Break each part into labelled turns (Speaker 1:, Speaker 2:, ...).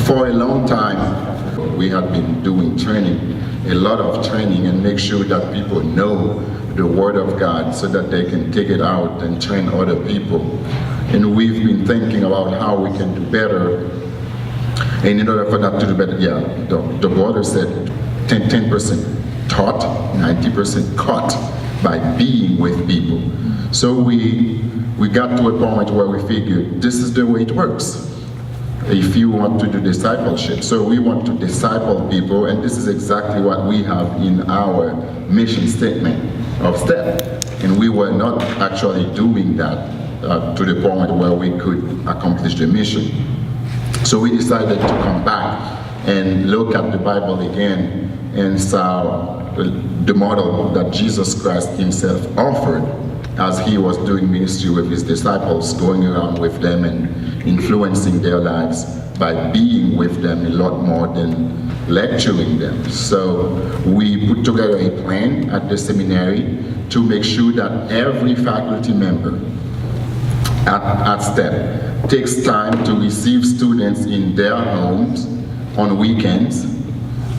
Speaker 1: For a long time, we have been doing training, a lot of training, and make sure that people know the Word of God so that they can take it out and train other people. And we've been thinking about how we can do better. And in order for that to do better, the brother said 10% taught, 90% caught by being with people. So we got to a point where we figured this is the way it works. If you want to do discipleship. So we want to disciple people, and this is exactly what we have in our mission statement of S.T.E.P. And we were not actually doing that to the point where we could accomplish the mission. So we decided to come back and look at the Bible again and saw the model that Jesus Christ himself offered as he was doing ministry with his disciples, going around with them and influencing their lives by being with them a lot more than lecturing them. So we put together a plan at the seminary to make sure that every faculty member at S.T.E.P takes time to receive students in their homes on weekends.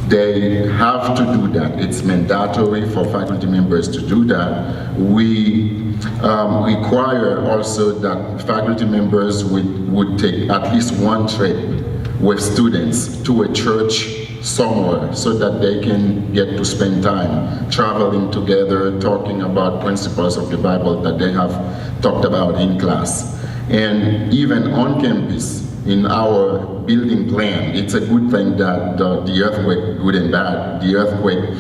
Speaker 1: They have to do that. It's mandatory for faculty members to do that. We require also that faculty members would take at least one trip with students to a church somewhere so that they can get to spend time traveling together, talking about principles of the Bible that they have talked about in class. And even on campus, in our building plan, it's a good thing that the earthquake, good and bad, the earthquake,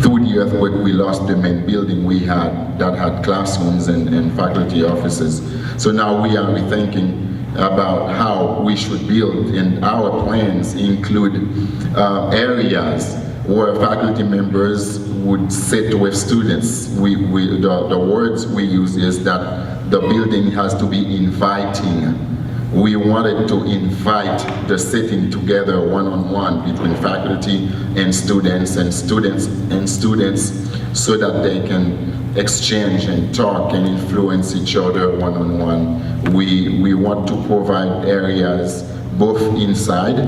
Speaker 1: through the earthquake we lost the main building we had that had classrooms and faculty offices. So now we are rethinking about how we should build, and our plans include areas where faculty members would sit with students. The words we use is that the building has to be inviting. We wanted to invite the sitting together one-on-one between faculty and students so that they can exchange and talk and influence each other one-on-one. We want to provide areas both inside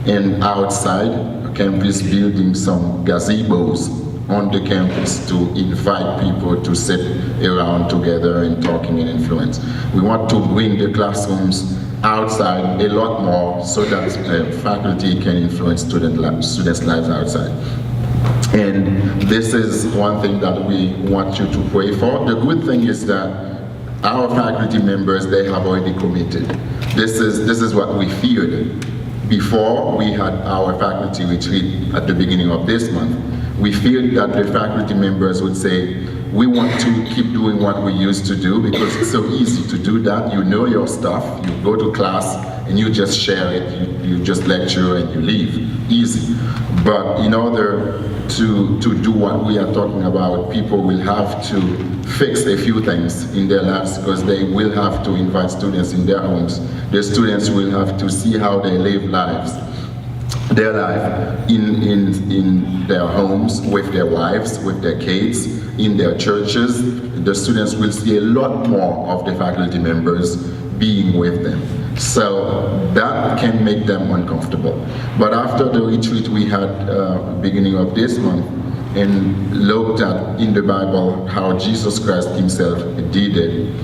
Speaker 1: and outside campus, building some gazebos on the campus to invite people to sit around together and talking and influence. We want to bring the classrooms outside a lot more so that faculty can influence students' lives outside. And this is one thing that we want you to pray for. The good thing is that our faculty members, they have already committed. This is what we feared. Before we had our faculty retreat at the beginning of this month, we feared that the faculty members would say, we want to keep doing what we used to do because it's so easy to do that. You know your stuff, you go to class and you just share it, you just lecture and you leave, easy. But in order to do what we are talking about, people will have to fix a few things in their lives because they will have to invite students in their homes. The students will have to see how they live their life in their homes, with their wives, with their kids, in their churches. The students will see a lot more of the faculty members being with them. So that can make them uncomfortable. But after the retreat we had beginning of this month and looked at in the Bible how Jesus Christ himself did it,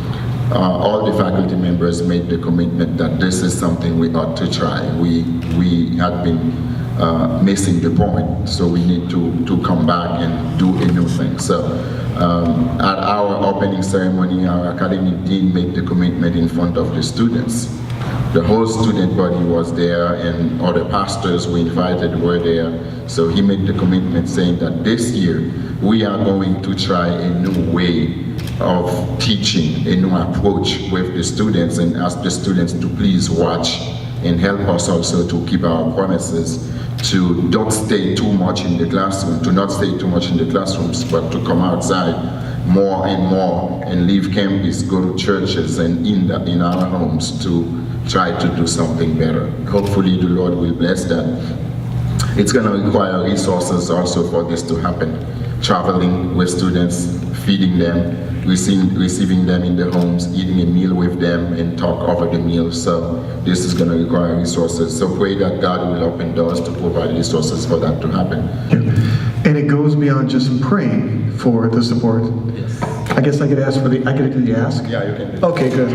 Speaker 1: all the faculty members made the commitment that this is something we ought to try. We had been missing the point, so we need to come back and do a new thing. So at our opening ceremony, our academic dean made the commitment in front of the students. The whole student body was there and other pastors we invited were there. So he made the commitment saying that this year we are going to try a new way of teaching, a new approach with the students, and ask the students to please watch and help us also to keep our promises to don't stay too much in the classroom, to not stay too much in the classrooms, but to come outside more and more and leave campus, go to churches and in our homes to try to do something better. Hopefully the Lord will bless that. It's going to require resources also for this to happen. Traveling with students, feeding them, receiving them in the homes, eating a meal with them, and talk over the meal. So this is going to require resources. So pray that God will open doors to provide resources for that to happen.
Speaker 2: Yeah. And it goes beyond just praying for the support.
Speaker 1: Yes.
Speaker 2: I guess I could ask for the, I could ask?
Speaker 1: Yeah, you can.
Speaker 2: Okay, good.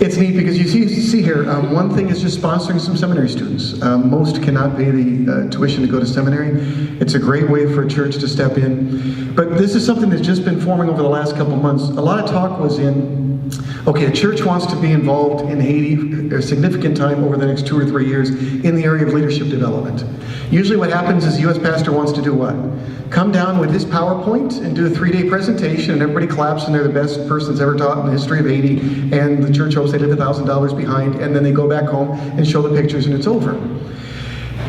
Speaker 2: It's neat because you see here, one thing is just sponsoring some seminary students. Most cannot pay the tuition to go to seminary. It's a great way for a church to step in. But this is something that's just been forming over the last couple months. A lot of talk was okay, a church wants to be involved in Haiti a significant time over the next 2 or 3 years in the area of leadership development. Usually what happens is the U.S. pastor wants to do what? Come down with his PowerPoint and do a 3-day presentation, and everybody claps and they're the best persons ever taught in the history of Haiti, and the church hopes they leave $1,000 behind, and then they go back home and show the pictures and it's over.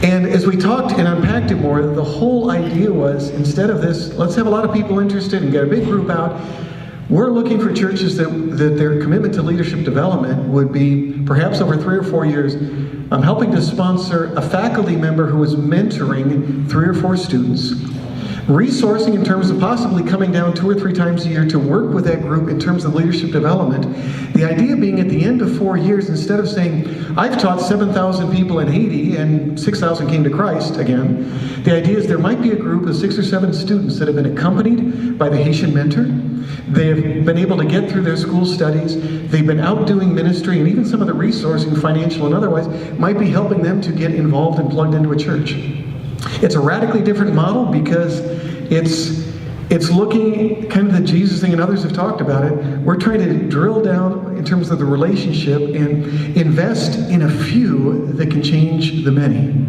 Speaker 2: And as we talked and unpacked it more, the whole idea was, instead of this, let's have a lot of people interested and get a big group out. We're looking for churches that their commitment to leadership development would be, perhaps over 3 or 4 years, helping to sponsor a faculty member who is mentoring 3 or 4 students, resourcing in terms of possibly coming down 2 or 3 times a year to work with that group in terms of leadership development. The idea being at the end of 4 years, instead of saying, I've taught 7,000 people in Haiti and 6,000 came to Christ again, the idea is there might be a group of 6 or 7 students that have been accompanied by the Haitian mentor. They've been able to get through their school studies. They've been out doing ministry, and even some of the resourcing, financial and otherwise, might be helping them to get involved and plugged into a church. It's a radically different model because it's looking kind of the Jesus thing, and others have talked about it. We're trying to drill down in terms of the relationship and invest in a few that can change the many,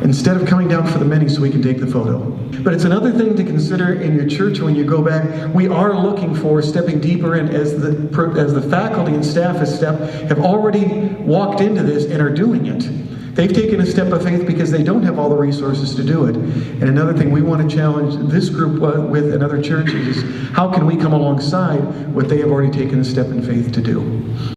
Speaker 2: instead of coming down for the many so we can take the photo. But it's another thing to consider in your church when you go back. We are looking for stepping deeper in as the faculty and staff have already walked into this and are doing it. They've taken a step of faith because they don't have all the resources to do it. And another thing we want to challenge this group with and other churches is how can we come alongside what they have already taken a step in faith to do.